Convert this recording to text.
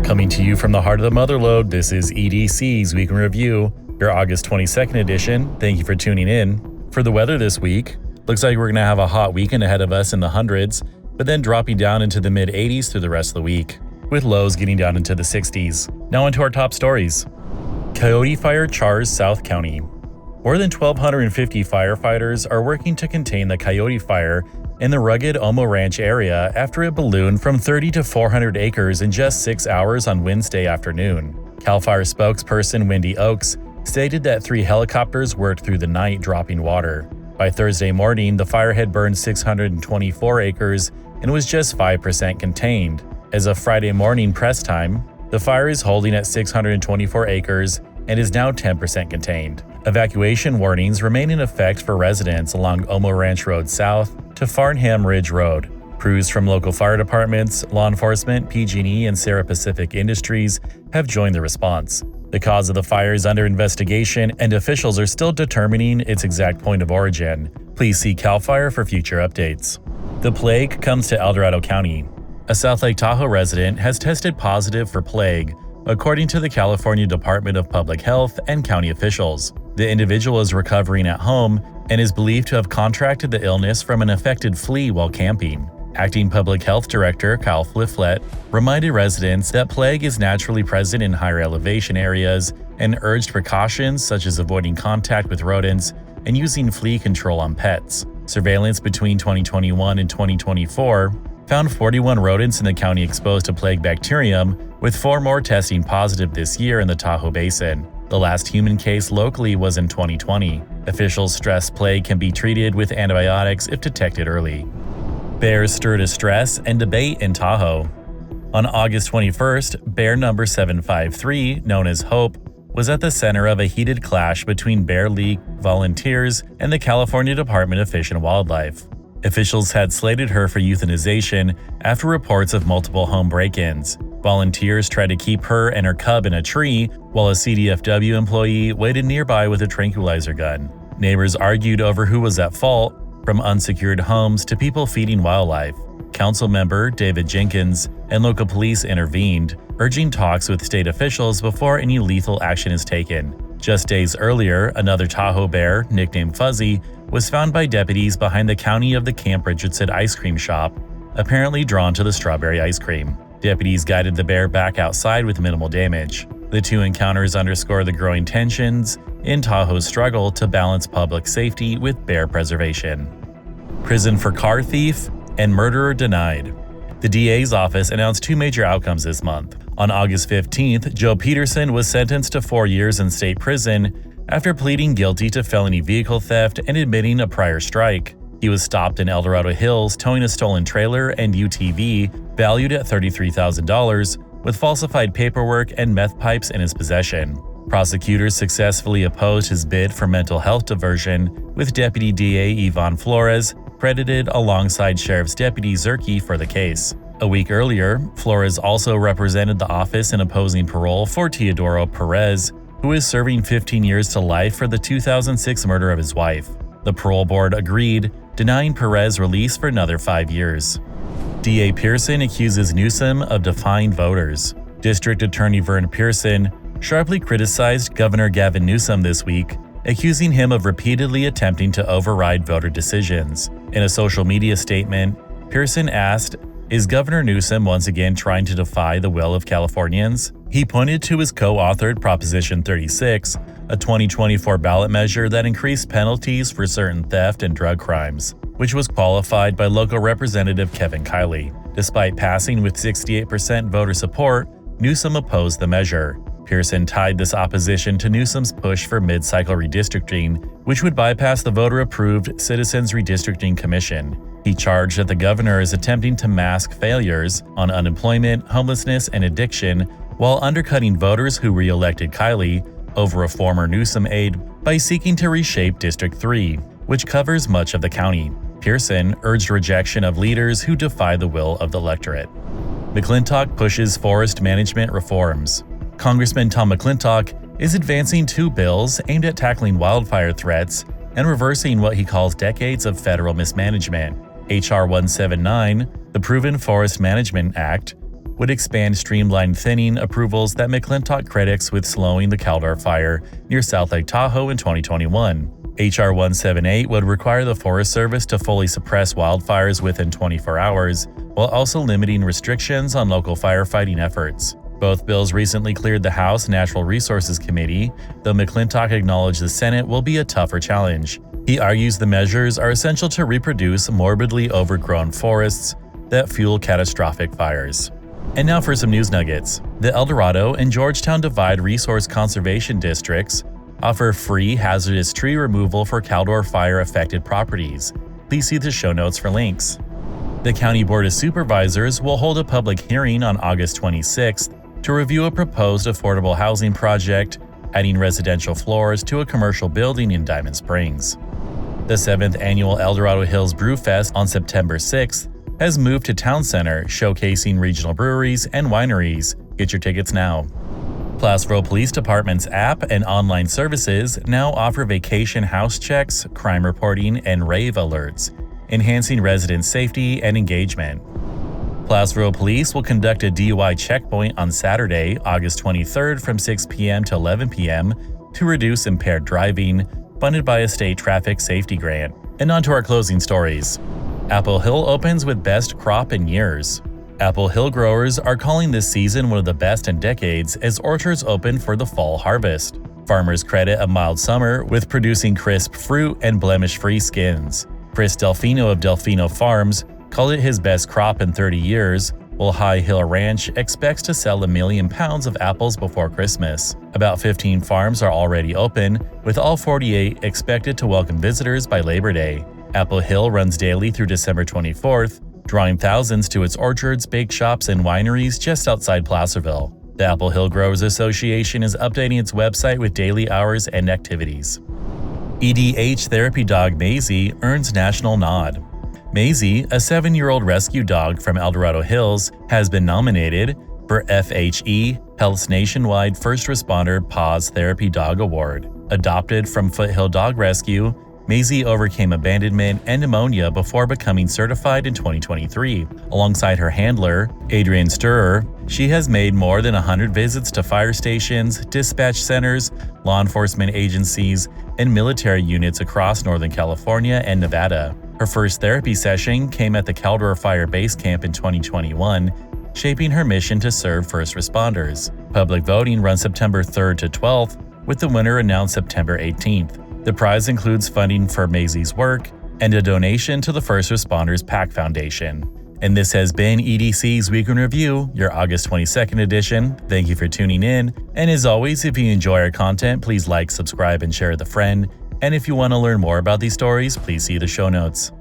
Coming to you from the heart of the Motherlode, this is EDC's Week in Review, your August 22nd edition. Thank you for tuning in. For the weather this week, looks like we're going to have a hot weekend ahead of us in the hundreds, but then dropping down into the mid-80s through the rest of the week, with lows getting down into the 60s. Now into our top stories. Coyote fire chars South County. More than 1,250 firefighters are working to contain the coyote fire in the rugged Omo Ranch area after it ballooned from 30 to 400 acres in just 6 hours on Wednesday afternoon. CAL FIRE spokesperson Wendy Oakes stated that 3 helicopters worked through the night dropping water. By Thursday morning, the fire had burned 624 acres and was just 5% contained. As of Friday morning press time, the fire is holding at 624 acres and is now 10% contained. Evacuation warnings remain in effect for residents along Omo Ranch Road South to Farnham Ridge Road. Crews from local fire departments, law enforcement, PG&E, and Sarah Pacific Industries have joined the response. The cause of the fire is under investigation, and officials are still determining its exact point of origin. Please see CAL FIRE for future updates. The plague comes to El Dorado County. A South Lake Tahoe resident has tested positive for plague, according to the California Department of Public Health and county officials. The individual is recovering at home and is believed to have contracted the illness from an affected flea while camping. Acting Public Health Director Kyle Fliflet reminded residents that plague is naturally present in higher elevation areas and urged precautions such as avoiding contact with rodents and using flea control on pets. Surveillance between 2021 and 2024 found 41 rodents in the county exposed to plague bacterium, with 4 more testing positive this year in the Tahoe Basin. The last human case locally was in 2020. Officials stress plague can be treated with antibiotics if detected early. Bears stir distress and debate in Tahoe. On August 21st, bear number 753, known as Hope, was at the center of a heated clash between Bear League volunteers and the California Department of Fish and Wildlife. Officials had slated her for euthanization after reports of multiple home break-ins. Volunteers tried to keep her and her cub in a tree, while a CDFW employee waited nearby with a tranquilizer gun. Neighbors argued over who was at fault, from unsecured homes to people feeding wildlife. Council member David Jenkins and local police intervened, urging talks with state officials before any lethal action is taken. Just days earlier, another Tahoe bear, nicknamed Fuzzy, was found by deputies behind the county of the Camp Richardson ice cream shop, apparently drawn to the strawberry ice cream. Deputies guided the bear back outside with minimal damage. The 2 encounters underscore the growing tensions in Tahoe's struggle to balance public safety with bear preservation. Prison for car thief and murderer denied. The DA's office announced 2 major outcomes this month. On August 15th, Joe Peterson was sentenced to 4 years in state prison after pleading guilty to felony vehicle theft and admitting a prior strike. He was stopped in El Dorado Hills towing a stolen trailer and UTV valued at $33,000 with falsified paperwork and meth pipes in his possession. Prosecutors successfully opposed his bid for mental health diversion, with Deputy DA Yvonne Flores credited alongside Sheriff's Deputy Zerke for the case. A week earlier, Flores also represented the office in opposing parole for Teodoro Perez, who is serving 15 years to life for the 2006 murder of his wife. The parole board agreed, denying Perez release for another 5 years. DA Pearson accuses Newsom of defying voters. District Attorney Vern Pearson sharply criticized Governor Gavin Newsom this week, accusing him of repeatedly attempting to override voter decisions. In a social media statement, Pearson asked, "Is Governor Newsom once again trying to defy the will of Californians?" He pointed to his co-authored Proposition 36, a 2024 ballot measure that increased penalties for certain theft and drug crimes, which was qualified by local Representative Kevin Kiley. Despite passing with 68% voter support, Newsom opposed the measure. Pearson tied this opposition to Newsom's push for mid-cycle redistricting, which would bypass the voter-approved Citizens Redistricting Commission. He charged that the governor is attempting to mask failures on unemployment, homelessness, and addiction while undercutting voters who re-elected Kiley over a former Newsom aide by seeking to reshape District 3, which covers much of the county. Pearson urged rejection of leaders who defy the will of the electorate. McClintock pushes forest management reforms. Congressman Tom McClintock is advancing 2 bills aimed at tackling wildfire threats and reversing what he calls decades of federal mismanagement. H.R. 179, the Proven Forest Management Act, would expand streamlined thinning approvals that McClintock credits with slowing the Caldor fire near South Lake Tahoe in 2021. H.R. 178 would require the Forest Service to fully suppress wildfires within 24 hours, while also limiting restrictions on local firefighting efforts. Both bills recently cleared the House Natural Resources Committee, though McClintock acknowledged the Senate will be a tougher challenge. He argues the measures are essential to reproduce morbidly overgrown forests that fuel catastrophic fires. And now for some news nuggets. The El Dorado and Georgetown Divide Resource Conservation Districts offer free hazardous tree removal for Caldor fire-affected properties. Please see the show notes for links. The County Board of Supervisors will hold a public hearing on August 26th to review a proposed affordable housing project adding residential floors to a commercial building in Diamond Springs. The 7th annual El Dorado Hills Brew Fest on September 6th has moved to Town Center, showcasing regional breweries and wineries. Get your tickets now. Placerville Police Department's app and online services now offer vacation house checks, crime reporting, and rave alerts, enhancing resident safety and engagement. Placerville Police will conduct a DUI checkpoint on Saturday, August 23rd from 6 p.m. to 11 p.m. to reduce impaired driving, funded by a state traffic safety grant. And on to our closing stories. Apple Hill opens with best crop in years. Apple Hill growers are calling this season one of the best in decades as orchards open for the fall harvest. Farmers credit a mild summer with producing crisp fruit and blemish-free skins. Chris Delfino of Delfino Farms called it his best crop in 30 years, while High Hill Ranch expects to sell 1 million pounds of apples before Christmas. About 15 farms are already open, with all 48 expected to welcome visitors by Labor Day. Apple Hill runs daily through December 24th, drawing thousands to its orchards, bake shops, and wineries just outside Placerville. The Apple Hill Growers Association is updating its website with daily hours and activities. EDH therapy dog Maisie earns national nod. Maisie, a 7-year-old rescue dog from El Dorado Hills, has been nominated for FHE, Health's nationwide First Responder Paws Therapy Dog Award. Adopted from Foothill Dog Rescue, Maisie overcame abandonment and pneumonia before becoming certified in 2023. Alongside her handler, Adrian Sturrer, she has made more than 100 visits to fire stations, dispatch centers, law enforcement agencies, and military units across Northern California and Nevada. Her first therapy session came at the Caldor Fire Base Camp in 2021, shaping her mission to serve first responders. Public voting runs September 3rd to 12th, with the winner announced September 18th. The prize includes funding for Maisie's work and a donation to the First Responders PAC Foundation. And this has been EDC's Week in Review, your August 22nd edition. Thank you for tuning in. And as always, if you enjoy our content, please like, subscribe, and share with a friend. And if you want to learn more about these stories, please see the show notes.